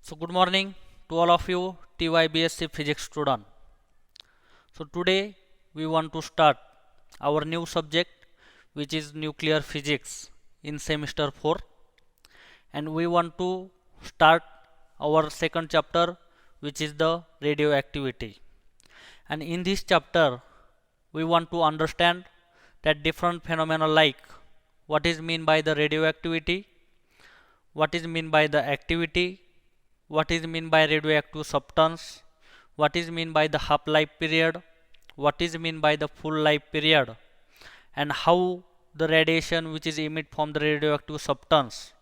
So good morning to all of you TYBSc physics student. So today we want to start our new subject which is nuclear physics in semester 4, and we want to start our second chapter which is the radioactivity. And in this chapter we want to understand that different phenomena like what is mean by the radioactivity, what is mean by the activity, what is mean by radioactive substance, what is mean by the half life period, what is mean by the full life period, and how the radiation which is emitted from the radioactive substance,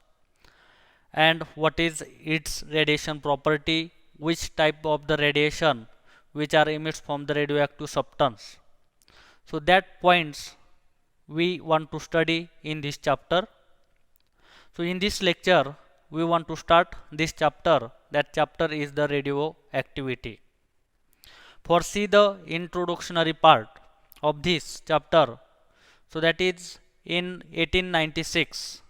and what is its radiation property, which type of the radiation which are emitted from the radioactive substance. So that points we want to study in this chapter. So in this lecture we want to start this chapter. That chapter is the radioactivity. For see the introductory part of this chapter, so that is in 1896,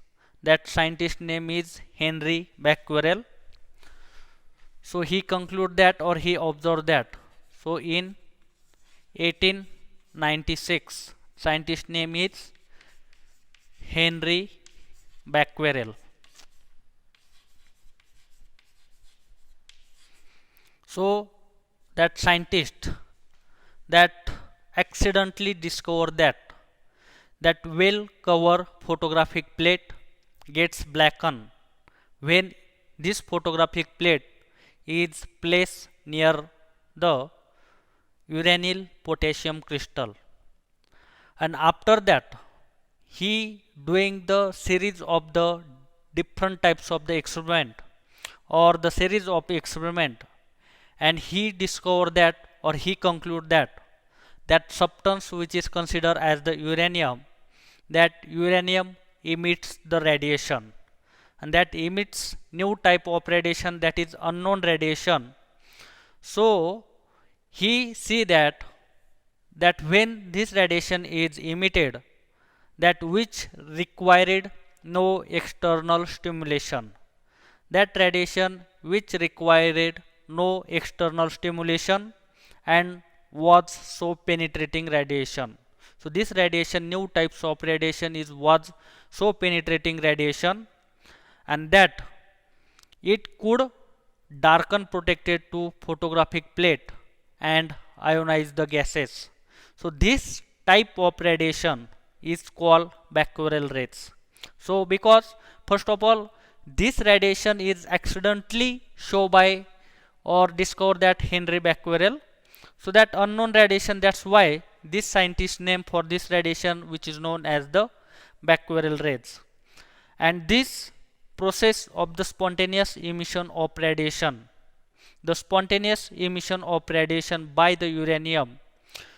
that scientist name is Henry Becquerel. So he conclude that, or he observed that. So in 1896, scientist name is Henry Becquerel. So that scientist that accidentally discovered that well cover photographic plate gets blackened when this photographic plate is placed near the uranyl potassium crystal. And after that he doing the series of the different types of the experiment, or the series of experiment, and he discovered that, or he conclude that substance which is considered as the uranium, that uranium emits the radiation, and that emits new type of radiation, that is unknown radiation. So he see that when this radiation is emitted, that which required no external stimulation, that radiation which required no external stimulation and was so penetrating radiation. So this radiation, new types of radiation, was so penetrating radiation, and that it could darken protected to photographic plate and ionize the gases. So this type of radiation is called Becquerel rays. So because first of all this radiation is accidentally shown by or discovered that Henry Becquerel. So that unknown radiation, that's why this scientist name for this radiation which is known as the Becquerel rays. And this process of the spontaneous emission of radiation, the spontaneous emission of radiation by the uranium,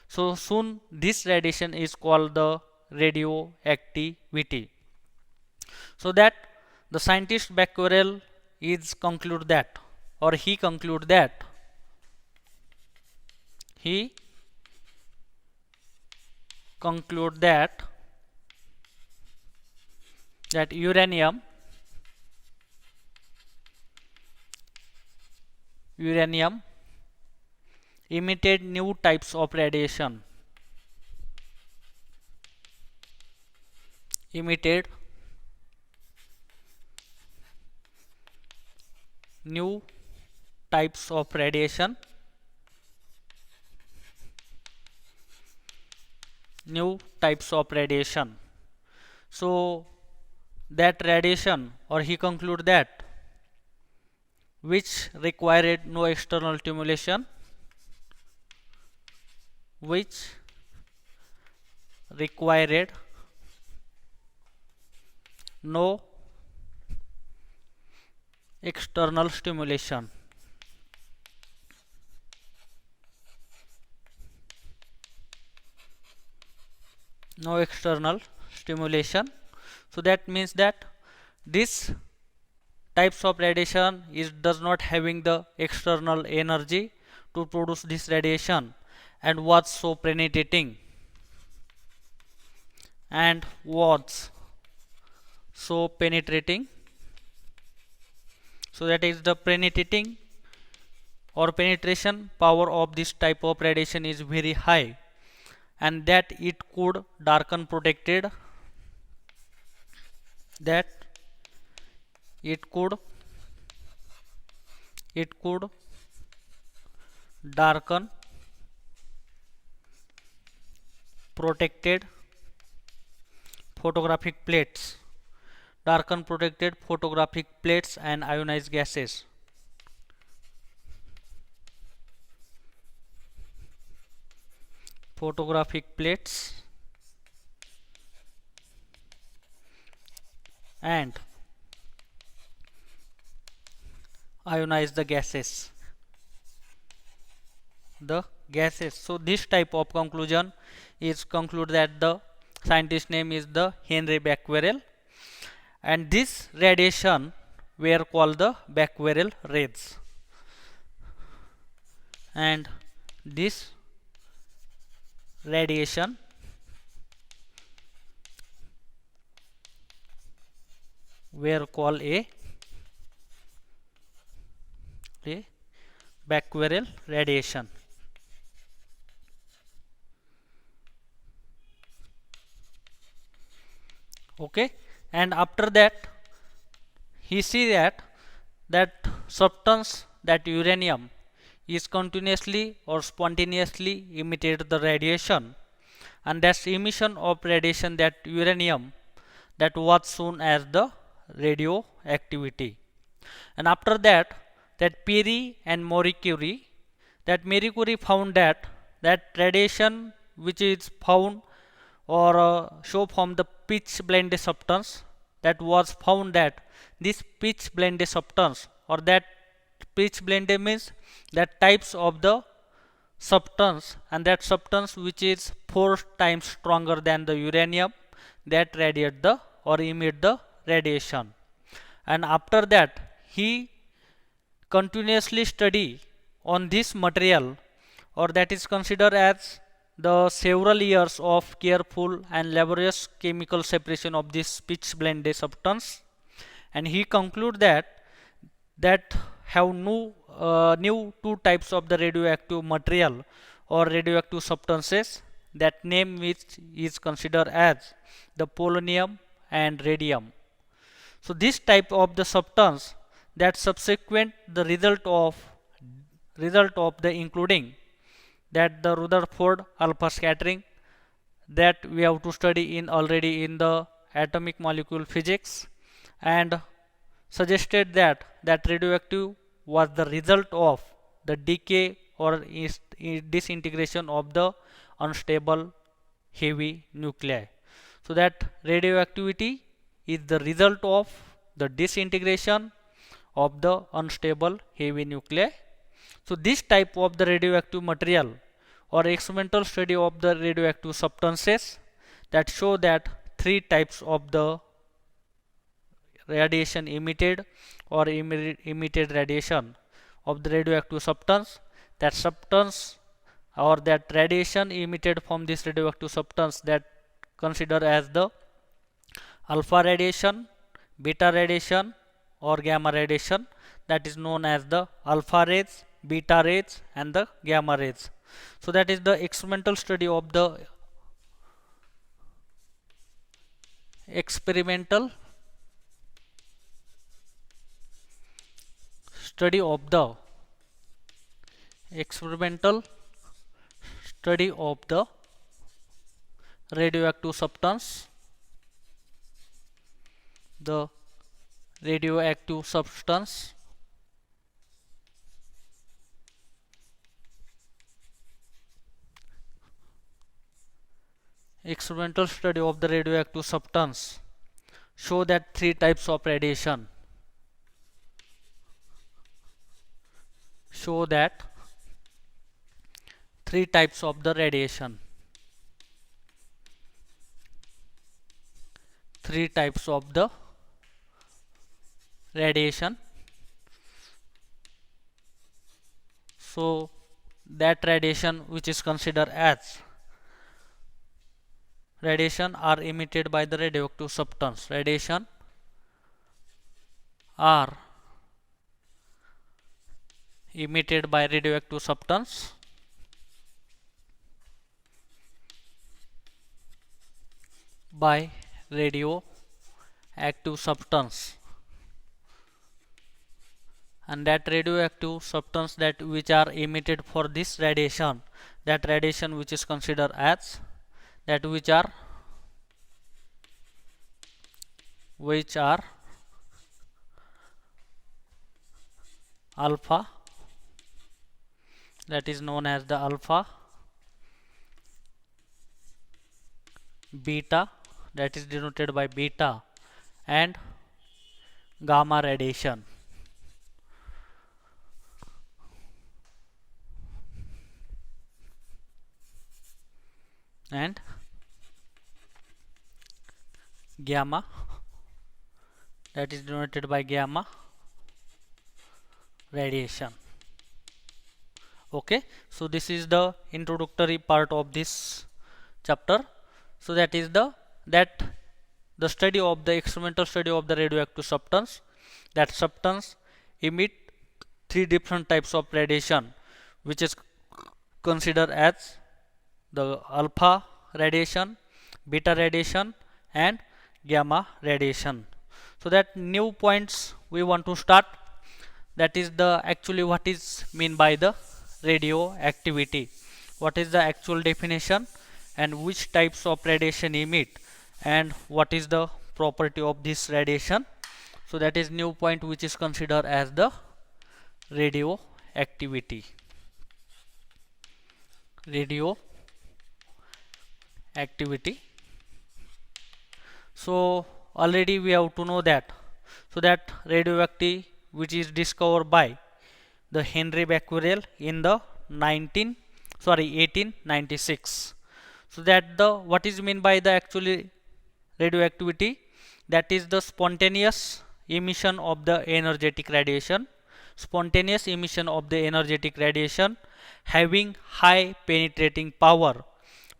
so soon this radiation is called the radioactivity. So that the scientist Becquerel is conclude that, or he conclude he conclude that uranium emitted new types of radiation, emitted new types of radiation, new types of radiation. So that radiation, or he conclude that which required no external stimulation, which required no external stimulation, no external stimulation. So that means that this types of radiation is does not having the external energy to produce this radiation, and was so penetrating, and was so penetrating. So that is the penetrating or penetration power of this type of radiation is very high, and that it could darken protected, that it could it could darken protected photographic plates, darken protected photographic plates and ionized gases. Photographic plates and ionize the gases. So this type of conclusion is conclude that the scientist name is the Henry Becquerel, and this radiation were called the Becquerel rays, and this radiation were called a Becquerel radiation. Okay, and after that he see that substance, that uranium is continuously or spontaneously emitted the radiation, and that's emission of radiation, that uranium, that was shown as the radioactivity. And after that, Perry and Marie Curie, found that radiation which is found or show from the pitch blende substance, that was found that this pitch blende substance, or that pitch blende means that types of the substance, and that substance which is 4 times stronger than the uranium, that radiate the or emit the radiation. And after that he continuously study on this material, or that is considered as the several years of careful and laborious chemical separation of this pitch blende substance, and he conclude that have new two types of the radioactive material or radioactive substances, that name which is considered as the polonium and radium. So this type of the substance, that subsequent the result of the including that the Rutherford alpha scattering, that we have to study in already in the atomic molecule physics, and suggested that radioactive was the result of the decay or disintegration of the unstable heavy nuclei. So that radioactivity is the result of the disintegration of the unstable heavy nuclei. So this type of the radioactive material or experimental study of the radioactive substances, that show that 3 types of the radiation emitted or emitted radiation of the radioactive substance, that substance or that radiation emitted from this radioactive substance, that considered as the alpha radiation, beta radiation or gamma radiation, that is known as the alpha rays, beta rays and the gamma rays. So that is the experimental study of the experimental study of the radioactive substance, the radioactive substance experimental study of the radioactive substance show that 3 types of radiation, show that 3 types of the radiation, 3 types of the radiation. So that radiation which is considered as radiation are emitted by the radioactive substance, radiation are emitted by radioactive substance by radioactive substance, and that radioactive substance that which are emitted for this radiation, that radiation which is considered as that which are alpha, that is known as the alpha, beta, that is denoted by beta, and gamma radiation. And gamma, that is denoted by gamma radiation. Okay, so this is the introductory part of this chapter. So that is the study of the experimental study of the radioactive substance. That substance emit three different types of radiation, which is considered as the alpha radiation, beta radiation, and gamma radiation. So that new points we want to start, that is the actually what is mean by the radioactivity, what is the actual definition, and which types of radiation emit, and what is the property of this radiation. So that is new point which is considered as the radioactivity. So already we have to know that, so that radioactivity which is discovered by the Henry Becquerel in the 1896. So that the what is mean by the actually radioactivity, that is the spontaneous emission of the energetic radiation, having high penetrating power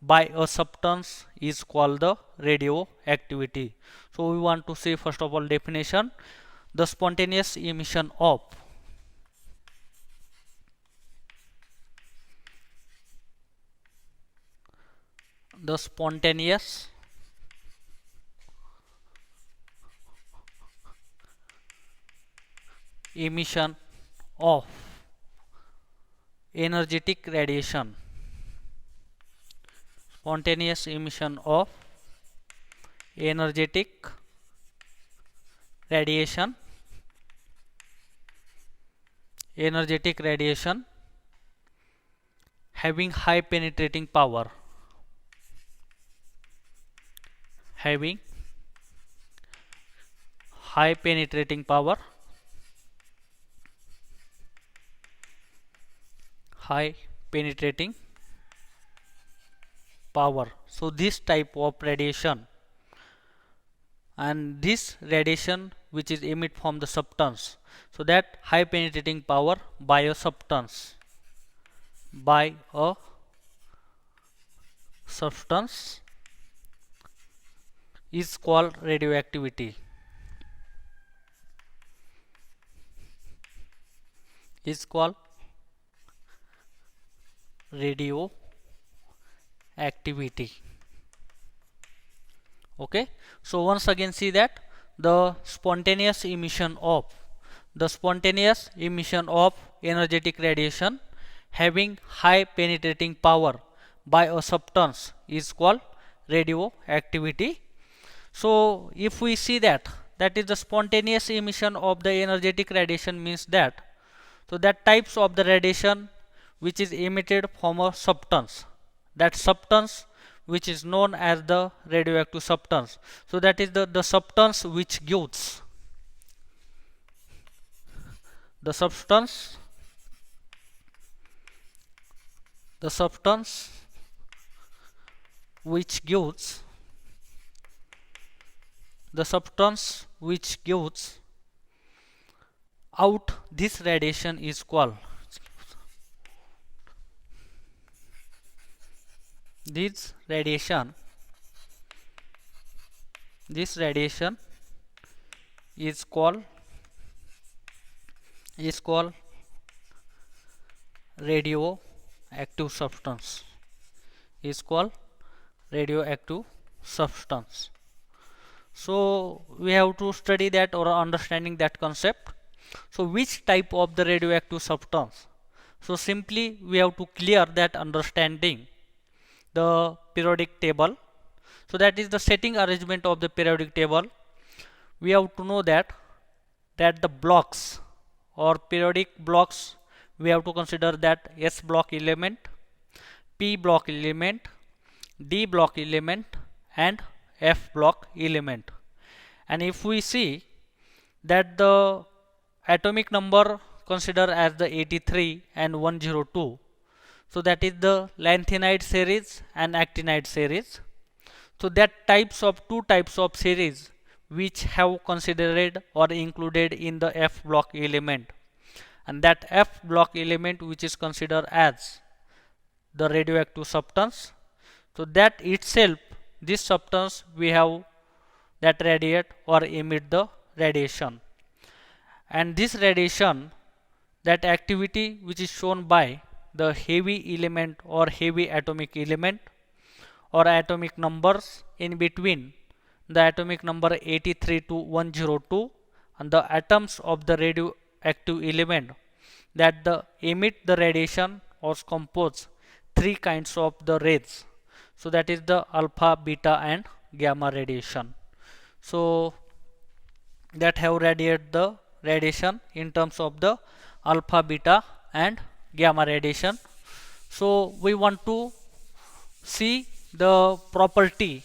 by a substance is called the radioactivity. So we want to see first of all definition. The spontaneous emission of the spontaneous emission of energetic radiation, spontaneous emission of energetic radiation, having high penetrating power, having high penetrating power, So this type of radiation, and this radiation which is emit from the substance, so that high penetrating power by a substance is called radioactivity, Okay, so once again see that the spontaneous emission of energetic radiation having high penetrating power by a substance is called radioactivity. So if we see that is the spontaneous emission of the energetic radiation, means that so that types of the radiation which is emitted from a substance, that substance which is known as the radioactive substance. So that is the substance which gives the substance which gives out this radiation is called this radiation is called radioactive substance, is called radioactive substance. So we have to study that or understanding that concept. So which type of the radioactive substance? So simply we have to clear that understanding the periodic table. So that is the setting arrangement of the periodic table. We have to know that the blocks or periodic blocks, we have to consider that S block element, P block element, D block element and F block element. And if we see that the atomic number consider as the 83 and 102, so that is the lanthanide series and actinide series. So that two types of series which have considered or included in the F block element, and that F block element which is considered as the radioactive substance. So that itself, this substance we have that radiate or emit the radiation, and this radiation, that activity which is shown by the heavy element or heavy atomic element or atomic numbers in between the atomic number 83 to 102 and the atoms of the radioactive element that the emit the radiation or compose three kinds of the rays. So that is the alpha, beta and gamma radiation. So that have radiate the radiation in terms of the alpha, beta and gamma radiation. So we want to see the property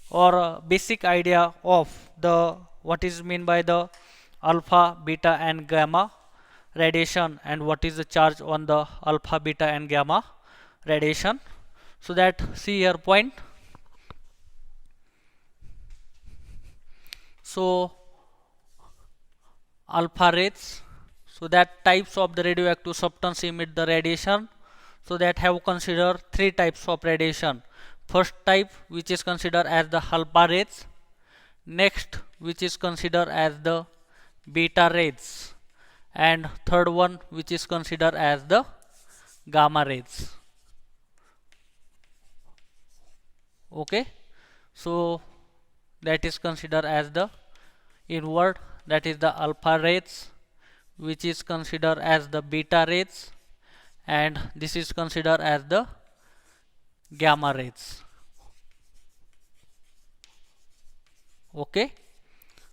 or basic idea of the what is mean by the alpha, beta and gamma radiation and what is the charge on the alpha, beta and gamma radiation. So that see here point. So alpha rays, so that types of the radioactive substance emit the radiation. So that have considered three types of radiation. First type which is considered as the alpha rays, next which is considered as the beta rays, and third one which is considered as the gamma rays. Okay, so that is considered as the inward, that is the alpha rays, which is considered as the beta rays, and this is considered as the gamma rays. Okay,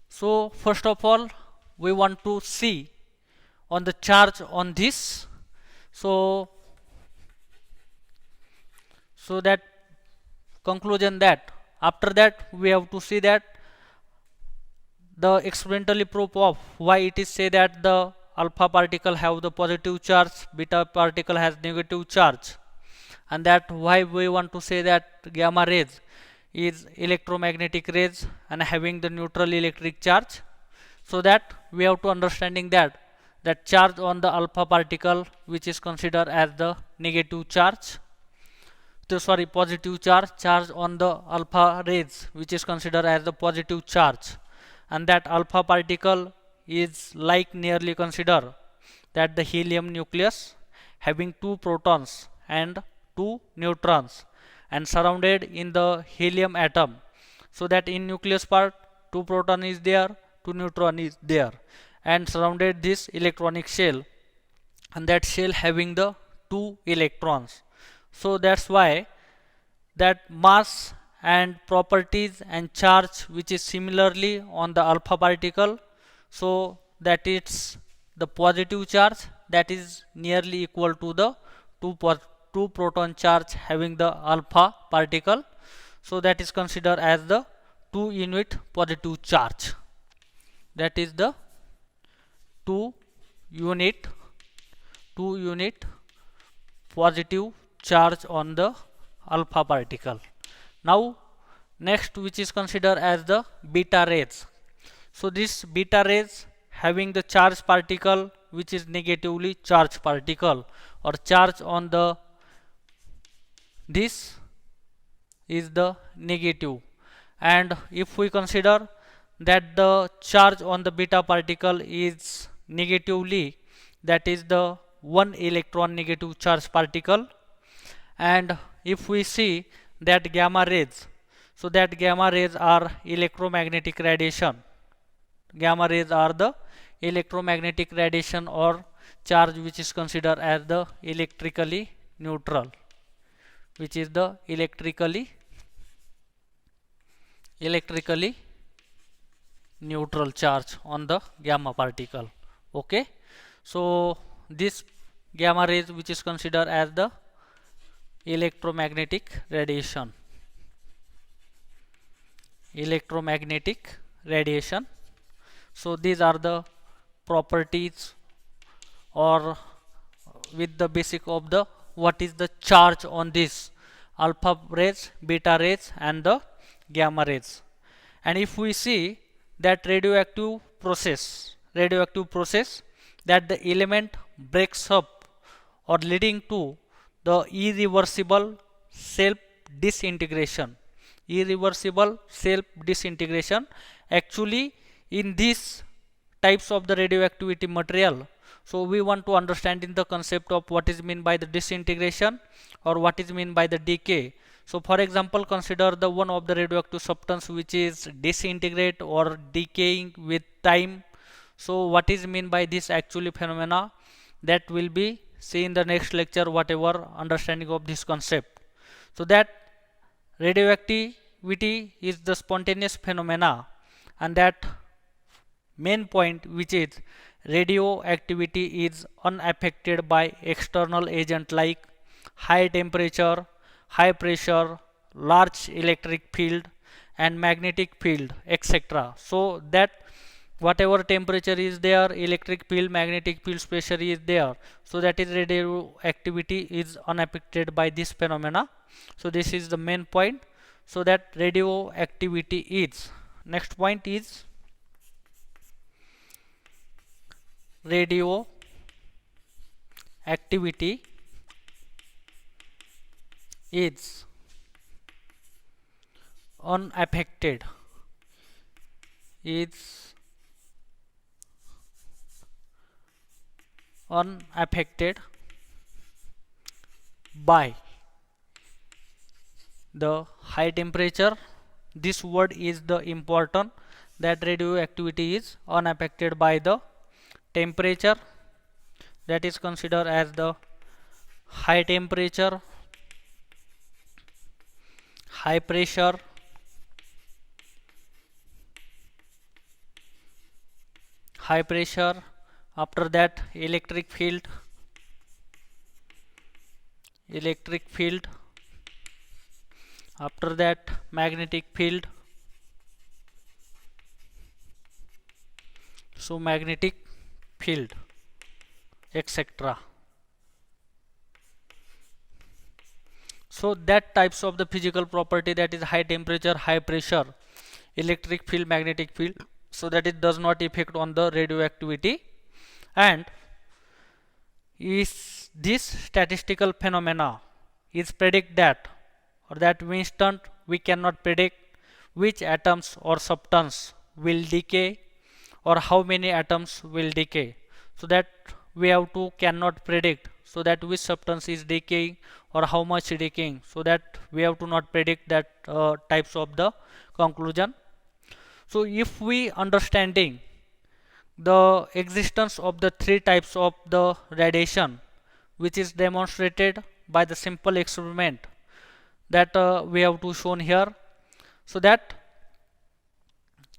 so first of all we want to see on the charge on this. So that conclusion, that after that we have to see that the experimentally proof of why it is say that the alpha particle have the positive charge, beta particle has negative charge, and that why we want to say that gamma rays is electromagnetic rays and having the neutral electric charge. So that we have to understanding that charge on the alpha particle which is considered as the negative charge, positive charge on the alpha rays which is considered as the positive charge, and that alpha particle is like nearly consider that the helium nucleus having two protons and two neutrons and surrounded in the helium atom. So that in nucleus part two proton is there, two neutron is there, and surrounded this electronic shell, and that shell having the two electrons. So that's why that mass and properties and charge which is similarly on the alpha particle, so that it's the positive charge that is nearly equal to the two proton charge having the alpha particle. So that is considered as the 2 unit positive charge, that is the 2 unit positive charge on the alpha particle. Now next which is considered as the beta rays. So this beta rays having the charge particle which is negatively charged particle or charge on the this is the negative, and if we consider that the charge on the beta particle is negatively, that is the one electron negative charge particle. And if we see that gamma rays, so that gamma rays are electromagnetic radiation. Gamma rays are the electromagnetic radiation or charge which is considered as the electrically neutral, which is the electrically neutral charge on the gamma particle. Okay, so this gamma rays which is considered as the electromagnetic radiation. So these are the properties, or with the basic of the what is the charge on this alpha rays, beta rays and the gamma rays. And if we see that radioactive process that the element breaks up or leading to the irreversible self disintegration. Actually, in these types of the radioactivity material, so we want to understand in the concept of what is mean by the disintegration or what is mean by the decay. So for example, consider the one of the radioactive substance which is disintegrate or decaying with time. So what is mean by this actually phenomena, that will be see in the next lecture, whatever understanding of this concept. So that radioactivity is the spontaneous phenomena, and that main point which is radioactivity is unaffected by external agent like high temperature, high pressure, large electric field and magnetic field, etc. So that whatever temperature is there, electric field, magnetic field, pressure is there, so that is radioactivity is unaffected by this phenomena. So this is the main point. So that radioactivity is, next point is radioactivity is unaffected by the high temperature. This word is the important, that radioactivity is unaffected by the temperature, that is considered as the high temperature, high pressure, after that electric field, after that magnetic field, so magnetic field, etc. So that types of the physical property, that is high temperature, high pressure, electric field, magnetic field, so that it does not affect on the radioactivity. And is this statistical phenomena is predict that, or that instant we cannot predict which atoms or substance will decay or how many atoms will decay. So that we have to cannot predict, so that which substance is decaying or how much decaying, so that we have to not predict that types of the conclusion. So if we understanding the existence of the three types of the radiation, which is demonstrated by the simple experiment that we have to shown here. So that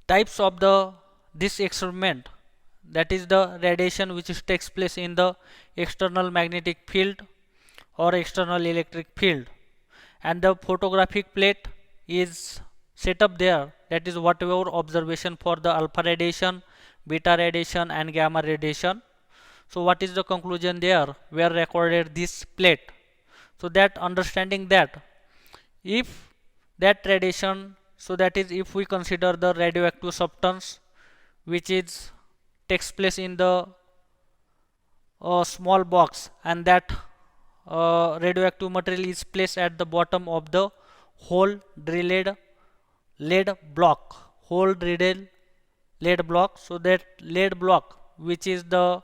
types of the this experiment, that is the radiation which is takes place in the external magnetic field or external electric field, and the photographic plate is set up there, that is whatever observation for the alpha radiation, beta radiation and gamma radiation. So what is the conclusion there, where recorded this plate. So that understanding that if that radiation, so that is if we consider the radioactive substance which is takes place in the small box, and that radioactive material is placed at the bottom of the hole drilled lead block, so that lead block which is the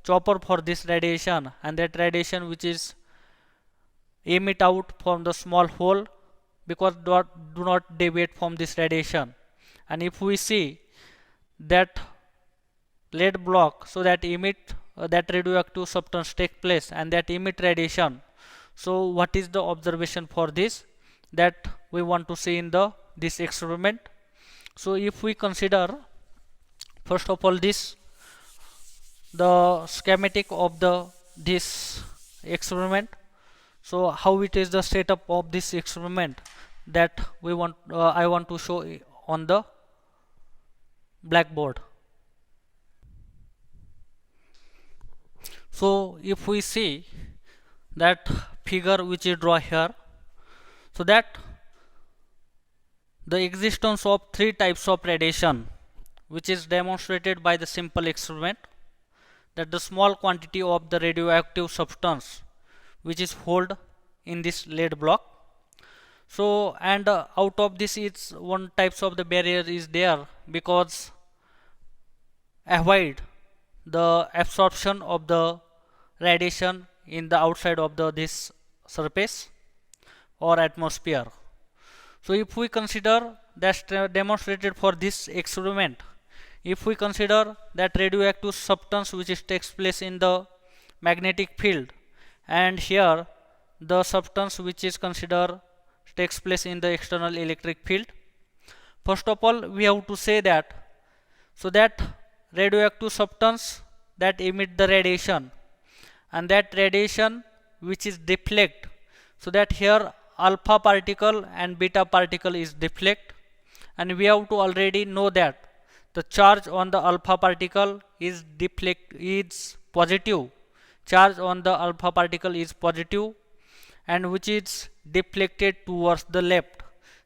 chopper for this radiation, and that radiation which is emit out from the small hole, because do not deviate from this radiation. And if we see that lead block, so that emit that radioactive substance take place and that emit radiation. So what is the observation for this, that we want to see in the this experiment? So if we consider first of all the schematic of this experiment, so how it is the setup of this experiment, that I want to show on the blackboard. So if we see that figure which is drawn here, so that the existence of three types of radiation which is demonstrated by the simple experiment, that the small quantity of the radioactive substance which is held in this lead block. So and out of this is one types of the barrier is there, because avoid the absorption of the radiation in the outside of this surface or atmosphere. So if we consider that's demonstrated for this experiment, if we consider that radioactive substance which is takes place in the magnetic field, and here the substance which is considered takes place in the external electric field, first of all we have to say that, so that radioactive substance that emit the radiation, and that radiation which is deflect, so that here alpha particle and beta particle is deflect, and we have to already know that the charge on the alpha particle is positive, charge on the alpha particle is positive, and which is deflected towards the left.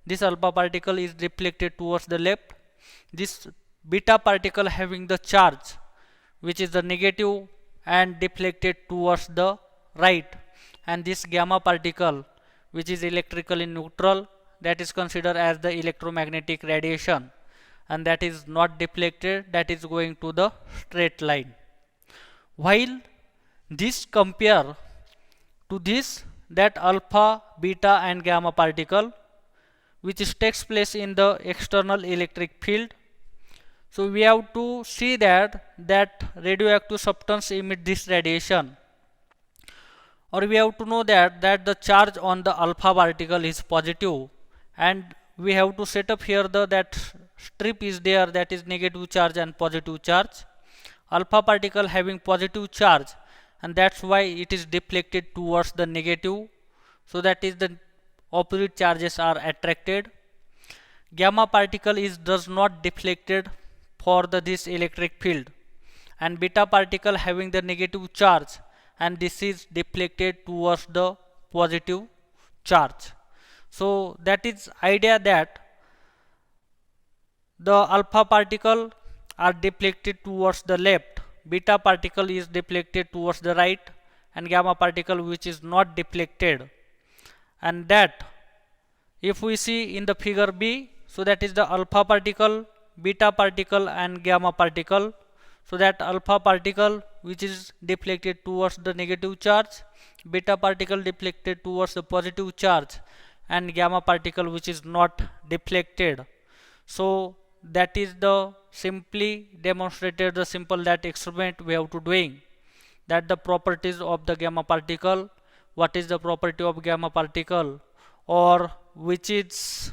This alpha particle is deflected towards the left. This beta particle having the charge which is the negative and deflected towards the right, and this gamma particle which is electrically neutral, that is considered as the electromagnetic radiation, and that is not deflected, that is going to the straight line. While this compare to this, that alpha, beta and gamma particle which takes place in the external electric field, so we have to see that radioactive substance emit this radiation, or we have to know that the charge on the alpha particle is positive, and we have to set up here that strip is there, that is negative charge and positive charge. Alpha particle having positive charge, and that's why it is deflected towards the negative, so that is the opposite charges are attracted. Gamma particle does not deflected for this electric field, and beta particle having the negative charge, and this is deflected towards the positive charge. So that is idea that the alpha particle are deflected towards the left, beta particle is deflected towards the right, and gamma particle which is not deflected. And that if we see in the figure B, so that is the alpha particle, beta particle and gamma particle. So that alpha particle which is deflected towards the negative charge, beta particle deflected towards the positive charge, and gamma particle which is not deflected. So that is the simply demonstrated the simple that experiment we have to doing, that the properties of the gamma particle, what is the property of gamma particle, or which is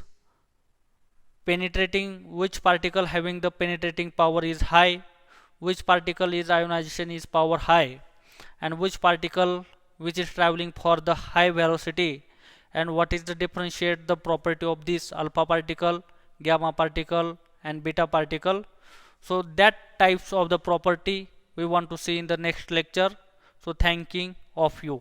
penetrating, which particle having the penetrating power is high, which particle is ionization is power high, and which particle which is traveling for the high velocity, and what is the differentiate the property of this alpha particle, gamma particle and beta particle. So that types of the property we want to see in the next lecture. So thanking of you.